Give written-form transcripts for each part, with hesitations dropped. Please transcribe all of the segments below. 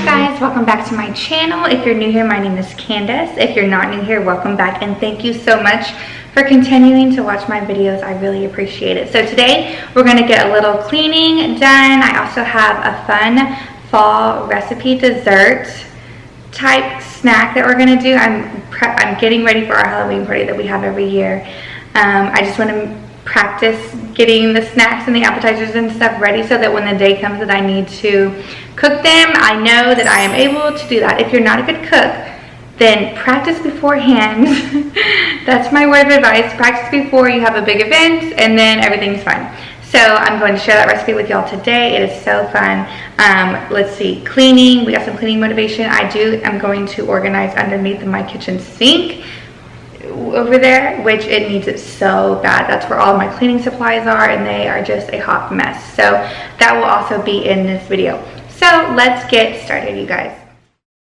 you guys, welcome back to my channel. If you're new here, my name is Candace. If you're not new here, welcome back, and thank you so much for continuing to watch my videos. I really appreciate it. So today we're going to get a little cleaning done. I also have a fun fall recipe dessert type snack that we're going to do. I'm getting ready for our Halloween party that we have every year. I just want to practice getting the snacks and the appetizers and stuff ready so that when the day comes that I need to cook them, I know that I am able to do that. If you're not a good cook, then practice beforehand. That's my word of advice. Practice before you have a big event, and then everything's fine. So I'm going to share that recipe with y'all today. It is so fun. Let's see, cleaning. We got some cleaning motivation. I'm going to organize underneath my kitchen sink over there, which it needs it so bad. That's where all my cleaning supplies are, and they are just a hot mess. So that will also be in this video. So let's get started, you guys.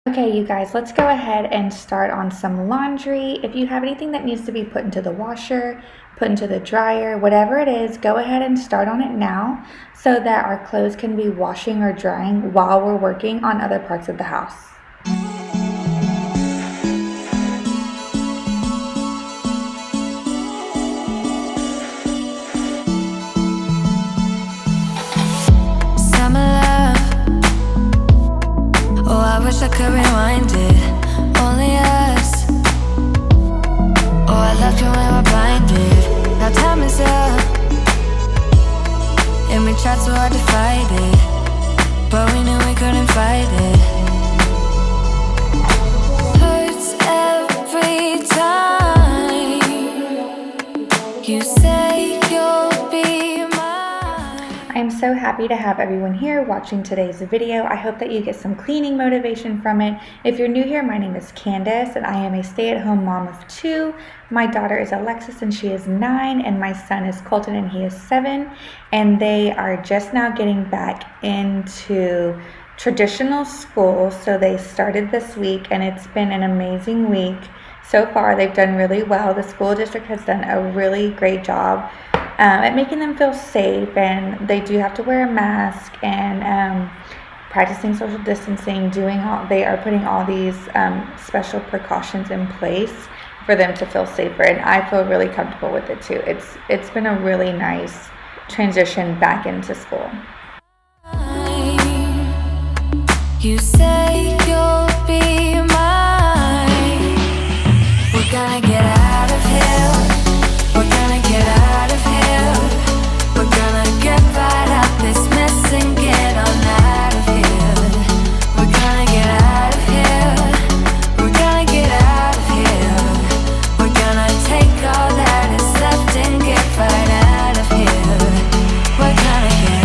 Okay, you guys, let's go ahead and start on some laundry. If you have anything that needs to be put into the washer, put into the dryer, whatever it is, go ahead and start on it now so that our clothes can be washing or drying while we're working on other parts of the house. I could rewind it, only us. Oh, I left you when we're blinded. Now time is up, and we tried so hard to fight it, but we knew we couldn't fight it. Hurts every time you say you'll be mine. I'm so happy to have everyone here watching today's video. I hope that you get some cleaning motivation from it. If you're new here, my name is Candace, and I am a stay-at-home mom of 2. My daughter is Alexis, and she is 9, and my son is Colton, and he is 7. And they are just now getting back into traditional school. So they started this week, and it's been an amazing week. So far, they've done really well. The school district has done a really great job at making them feel safe, and they do have to wear a mask and practicing social distancing. They are putting all these special precautions in place for them to feel safer, and I feel really comfortable with it too. It's been a really nice transition back into school. You say you'll be mine. We're gonna get out of here. We're gonna get out of here. We're gonna get right out this mess and get on out of here. We're gonna get out of here. We're gonna get out of here. We're gonna take all that is left and get right out of here. We're gonna get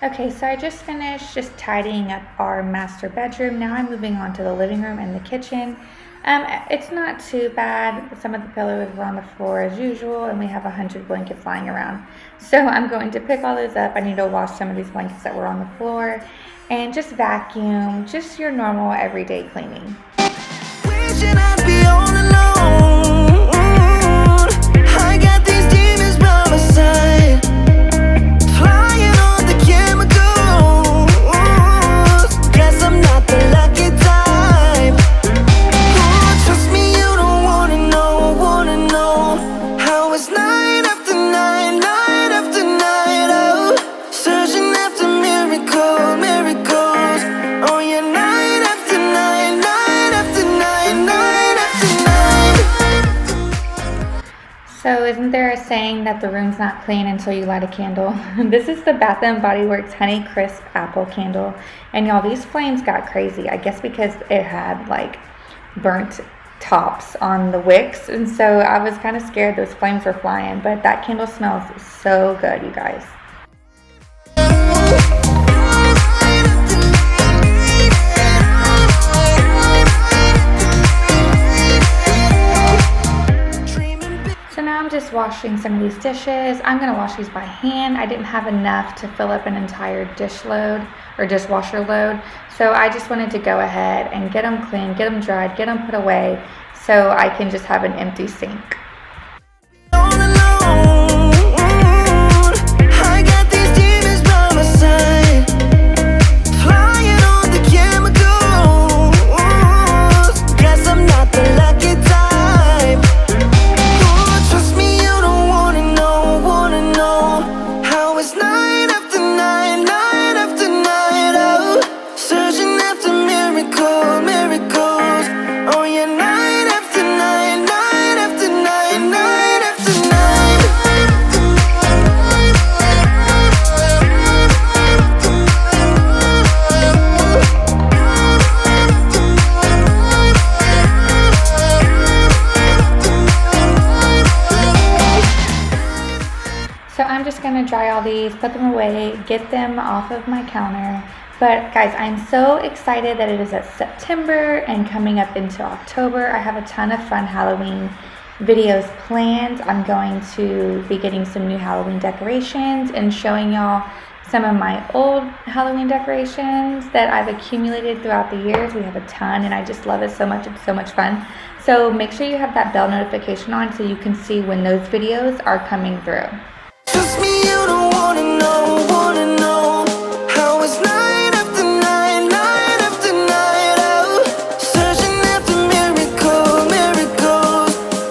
Okay, so I just finished tidying up our master bedroom. Now I'm moving on to the living room and the kitchen. It's not too bad. Some of the pillows were on the floor as usual, and we have 100 blankets lying around. So I'm going to pick all those up. I need to wash some of these blankets that were on the floor and just vacuum, just your normal everyday cleaning. Wishing I'd be all alone. I got these demons by my side. Miracles, oh yeah, night after So isn't there a saying that the room's not clean until you light a candle? This is the Bath & Body Works Honey Crisp Apple Candle. And y'all, these flames got crazy. I guess because it had like burnt tops on the wicks. And so I was kind of scared those flames were flying. But that candle smells so good, you guys. I'm just washing some of these dishes. I'm going to wash these by hand. I didn't have enough to fill up an entire dish load or dishwasher load. So I just wanted to go ahead and get them clean, get them dried, get them put away so I can just have an empty sink. So I'm just going to dry all these, put them away, get them off of my counter. But guys, I'm so excited that it is September and coming up into October. I have a ton of fun Halloween videos planned. I'm going to be getting some new Halloween decorations and showing y'all some of my old Halloween decorations that I've accumulated throughout the years. We have a ton and I just love it so much. It's so much fun. So make sure you have that bell notification on so you can see when those videos are coming through. Trust me, you don't wanna know how it's night after night, night after night, oh, searching after miracles,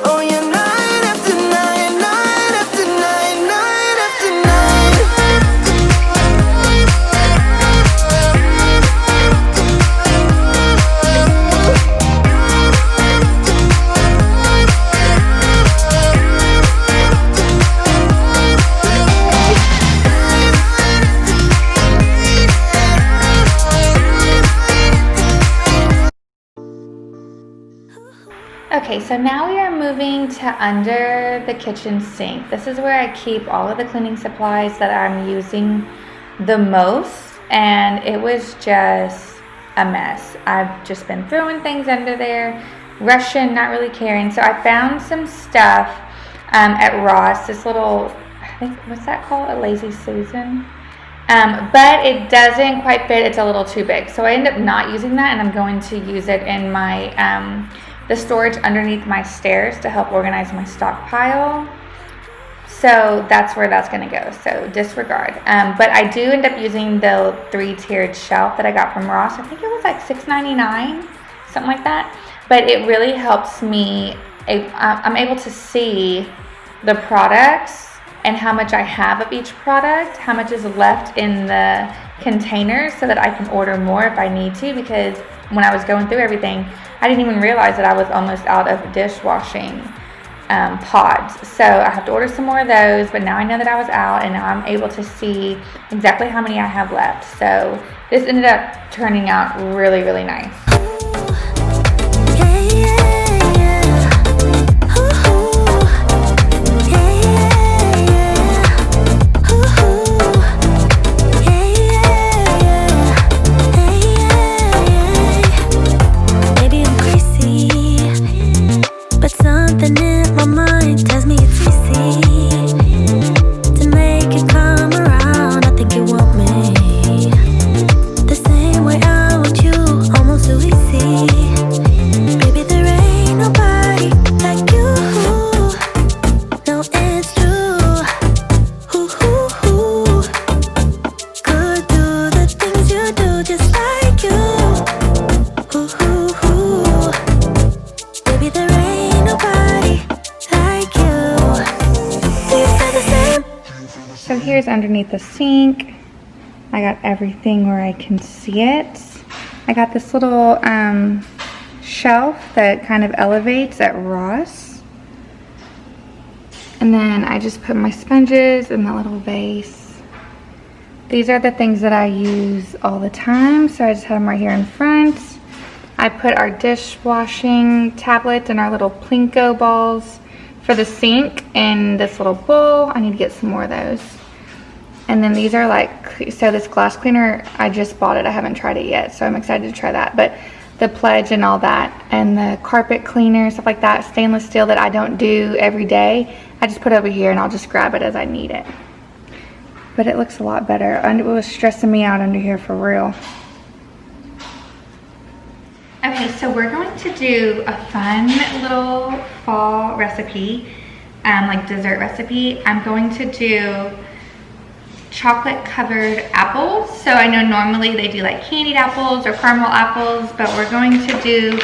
oh yeah, night after night, night after night, night after Okay, so now we are moving to under the kitchen sink. This is where I keep all of the cleaning supplies that I'm using the most, and it was just a mess. I've just been throwing things under there, rushing, not really caring. So I found some stuff at Ross, this little, I think, what's that called? A Lazy Susan? But it doesn't quite fit. It's a little too big. So I end up not using that, and I'm going to use it in my the storage underneath my stairs to help organize my stockpile. So that's where that's going to go. So disregard. But I do end up using the 3-tiered shelf that I got from Ross. I think it was like $6.99, something like that. But it really helps me. I'm able to see the products and how much I have of each product, how much is left in the containers, so that I can order more if I need to, because when I was going through everything, I didn't even realize that I was almost out of dishwashing pods. So I have to order some more of those, but now I know that I was out, and now I'm able to see exactly how many I have left. So this ended up turning out really, really nice. So here's underneath the sink. I got everything where I can see it. I got this little shelf that kind of elevates at Ross. And then I just put my sponges in the little vase. These are the things that I use all the time, so I just have them right here in front. I put our dishwashing tablets and our little Plinko balls for the sink in this little bowl. I need to get some more of those. And then these are like, so this glass cleaner, I just bought it. I haven't tried it yet, so I'm excited to try that. But the Pledge and all that, and the carpet cleaner, stuff like that, stainless steel that I don't do every day, I just put over here and I'll just grab it as I need it. But it looks a lot better. And it was stressing me out under here for real. Okay, so we're going to do a fun little fall recipe, like dessert recipe. I'm going to do chocolate covered apples. So I know normally they do like candied apples or caramel apples, but we're going to do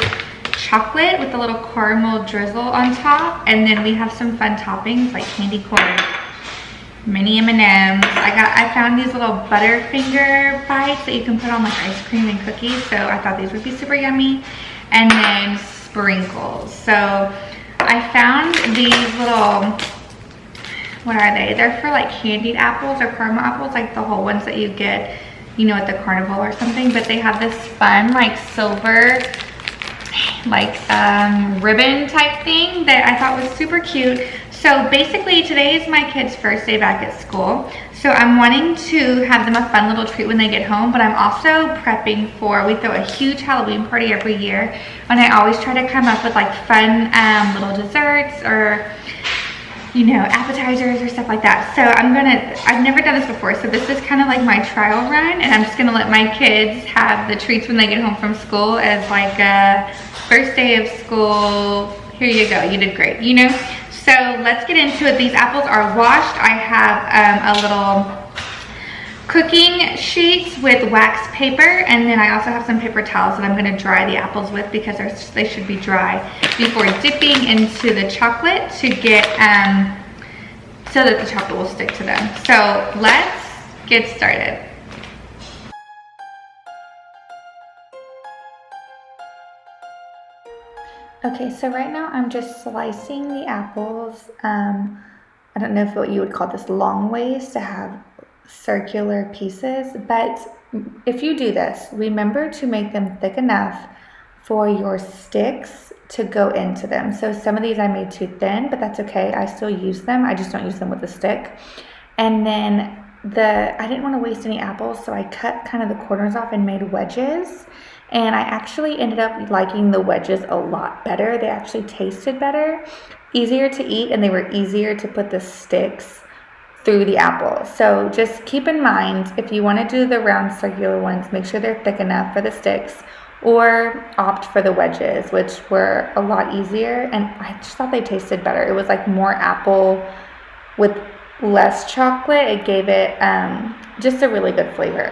chocolate with a little caramel drizzle on top. And then we have some fun toppings like candy corn, mini M&Ms. I found these little Butterfinger bites that you can put on like ice cream and cookies, so I thought these would be super yummy. And then sprinkles. So I found these little, what are they? They're for like candied apples or caramel apples, like the whole ones that you get, you know, at the carnival or something. But they have this fun like silver like ribbon type thing that I thought was super cute. So basically today is my kids' first day back at school. So I'm wanting to have them a fun little treat when they get home, but I'm also prepping for, we throw a huge Halloween party every year, and I always try to come up with like fun little desserts or, you know, appetizers or stuff like that. So I've never done this before, so this is kind of like my trial run, and I'm just gonna let my kids have the treats when they get home from school as like a first day of school, here you go, you did great, you know? So let's get into it. These apples are washed. I have a little cooking sheet with wax paper, and then I also have some paper towels that I'm gonna dry the apples with because they should be dry before dipping into the chocolate to get, so that the chocolate will stick to them. So let's get started. Okay, so right now I'm just slicing the apples. I don't know what you would call this, long ways to have circular pieces, but if you do this, remember to make them thick enough for your sticks to go into them. So some of these I made too thin, but that's okay. I still use them. I just don't use them with a stick. And then I didn't want to waste any apples, so I cut kind of the corners off and made wedges. And I actually ended up liking the wedges a lot better. They actually tasted better, easier to eat, and they were easier to put the sticks through the apple. So just keep in mind, if you want to do the round circular ones, make sure they're thick enough for the sticks, or opt for the wedges, which were a lot easier, and I just thought they tasted better. It was like more apple with less chocolate. It gave it just a really good flavor.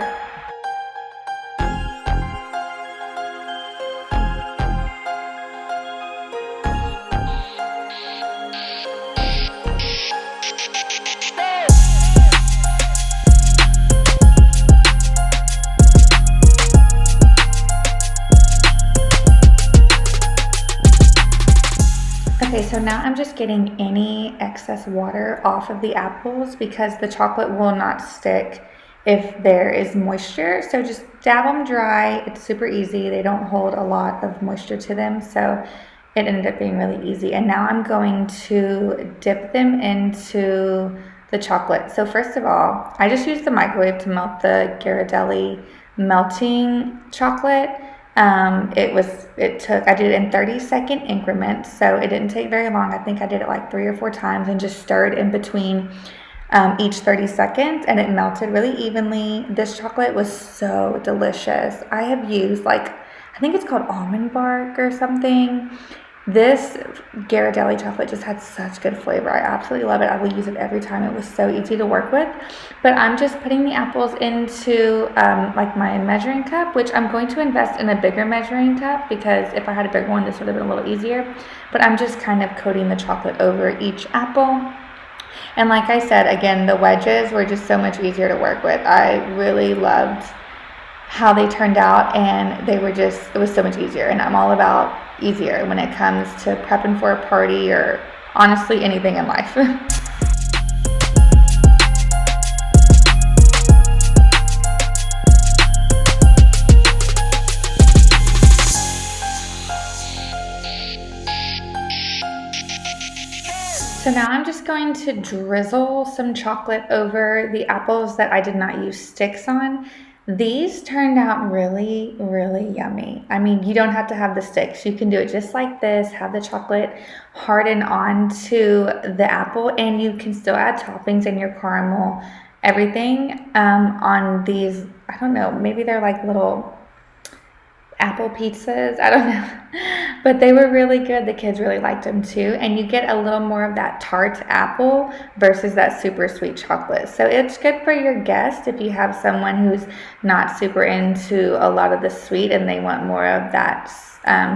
Okay, so now I'm just getting any excess water off of the apples because the chocolate will not stick if there is moisture. So just dab them dry. It's super easy. They don't hold a lot of moisture to them, so it ended up being really easy. And now I'm going to dip them into the chocolate. So first of all, I just used the microwave to melt the ghiradelli melting chocolate. I did it in 30-second increments, so it didn't take very long. I think I did it like 3 or 4 times and just stirred in between each 30 seconds, and it melted really evenly. This chocolate was so delicious. I have used I think it's called almond bark or something. This ghiradelli chocolate just had such good flavor. I absolutely love it. I will use it every time. It was so easy to work with. But I'm just putting the apples into my measuring cup, which I'm going to invest in a bigger measuring cup because if I had a bigger one, this would have been a little easier. But I'm just kind of coating the chocolate over each apple. And like I said, again, the wedges were just so much easier to work with. I really loved how they turned out, and it was so much easier. And I'm all about easier when it comes to prepping for a party or honestly anything in life. So now I'm just going to drizzle some chocolate over the apples that I did not use sticks on. These turned out really, really yummy. I mean, you don't have to have the sticks. You can do it just like this, have the chocolate harden onto the apple, and you can still add toppings in your caramel, everything on these. I don't know, maybe they're like little apple pizzas, I don't know, but they were really good. The kids really liked them too, and you get a little more of that tart apple versus that super sweet chocolate. So it's good for your guest if you have someone who's not super into a lot of the sweet and they want more of that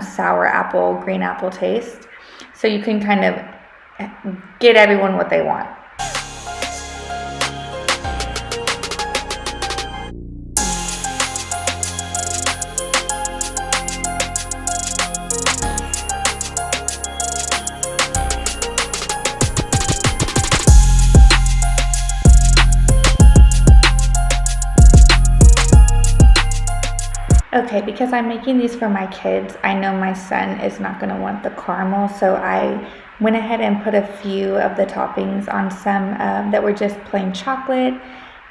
sour apple, green apple taste. So you can kind of get everyone what they want. Okay, because I'm making these for my kids, I know my son is not going to want the caramel, so I went ahead and put a few of the toppings on some that were just plain chocolate.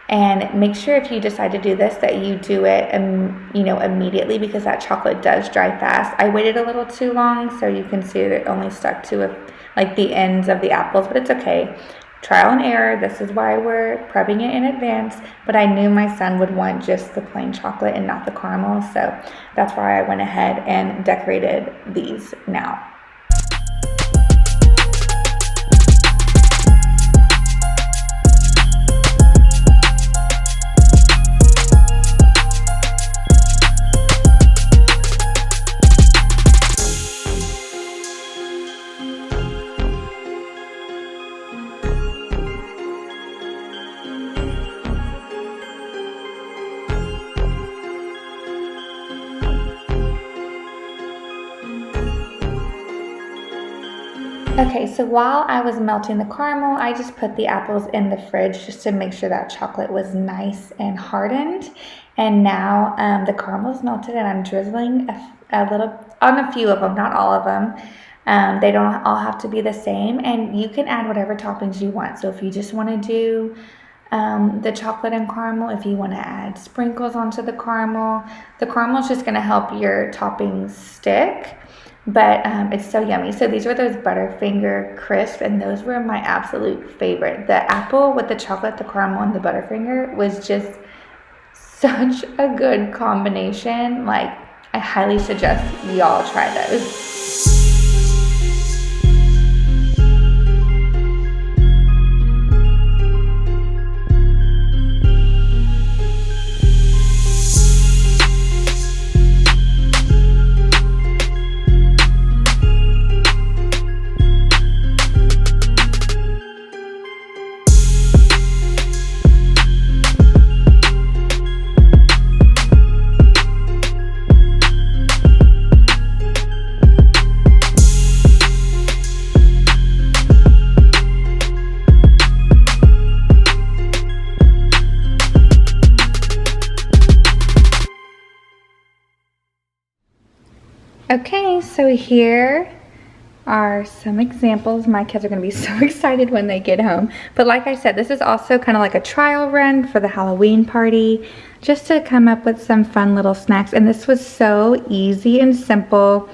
And make sure if you decide to do this that you do it immediately, because that chocolate does dry fast. I waited a little too long, so you can see that it only stuck to like the ends of the apples, but it's okay. Trial and error. This is why we're prepping it in advance, but I knew my son would want just the plain chocolate and not the caramel, so that's why I went ahead and decorated these now. Okay, so while I was melting the caramel, I just put the apples in the fridge just to make sure that chocolate was nice and hardened. And now the caramel is melted, and I'm drizzling a little on a few of them, not all of them. They don't all have to be the same, and you can add whatever toppings you want. So if you just want to do the chocolate and caramel, if you want to add sprinkles onto the caramel is just going to help your toppings stick. But it's so yummy. So these were those Butterfinger crisp, and those were my absolute favorite. The apple with the chocolate, the caramel, and the Butterfinger was just such a good combination. Like, I highly suggest y'all try those. Okay, so here are some examples. My kids are going to be so excited when they get home. But like I said, this is also kind of like a trial run for the Halloween party, just to come up with some fun little snacks. And this was so easy and simple.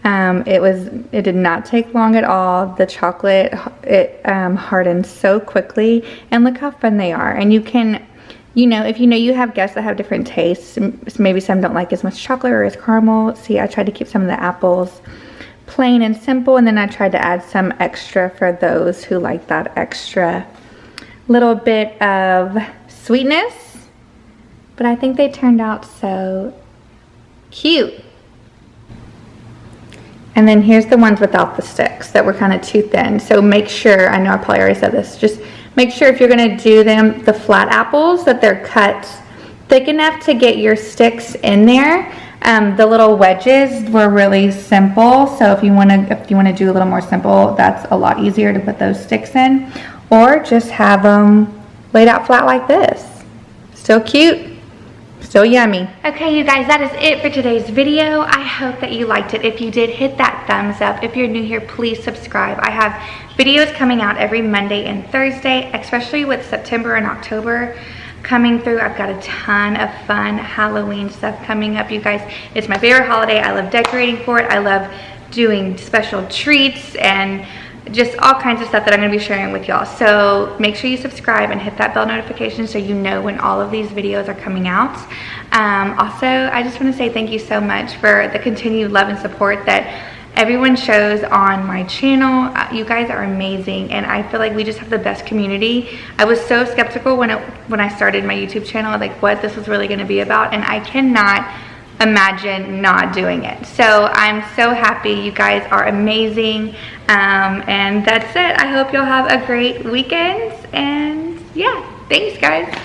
It did not take long at all. The chocolate, it hardened so quickly. And look how fun they are. And you can, if you have guests that have different tastes, maybe some don't like as much chocolate or as caramel. See, I tried to keep some of the apples plain and simple, and then I tried to add some extra for those who like that extra little bit of sweetness. But I think they turned out so cute. And then here's the ones without the sticks that were kind of too thin. So make sure, I know I probably already said this, just make sure if you're gonna do them, the flat apples, that they're cut thick enough to get your sticks in there. The little wedges were really simple, so if you want to do a little more simple, that's a lot easier to put those sticks in, or just have them laid out flat like this. Still cute, still yummy. Okay, you guys, that is it for today's video. I hope that you liked it. If you did, hit that thumbs up. If you're new here, please subscribe. I have videos coming out every Monday and Thursday, especially with September and October coming through. I've got a ton of fun Halloween stuff coming up, you guys. It's my favorite holiday. I love decorating for it. I love doing special treats and just all kinds of stuff that I'm going to be sharing with y'all. So make sure you subscribe and hit that bell notification so you know when all of these videos are coming out. Also, I just want to say thank you so much for the continued love and support that everyone shows on my channel. You guys are amazing, and I feel like we just have the best community. I was so skeptical when I started my YouTube channel, like what this was really going to be about, and I cannot imagine not doing it. So I'm so happy. You guys are amazing, and that's it. I hope you'll have a great weekend, and yeah, thanks guys.